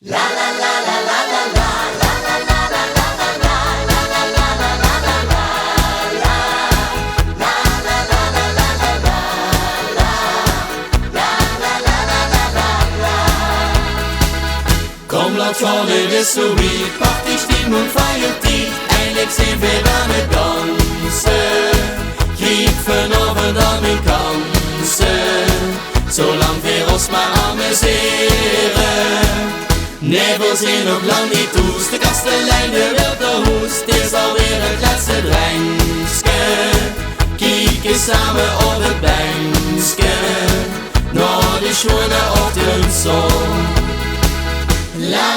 Kom, laat gaan in de soirée, party, Stimmung, Feiertag, eindlich sind wir an het dansen. Krieg vanavond aan mijn kansen, zolang wir ons maar amuseren. Nee, we zijn nog lang niet toes, de kastelein, de wilde hoes, het is alweer het laatste drankje. Kieken samen op het bankje, naar de schöne ochtendzon. La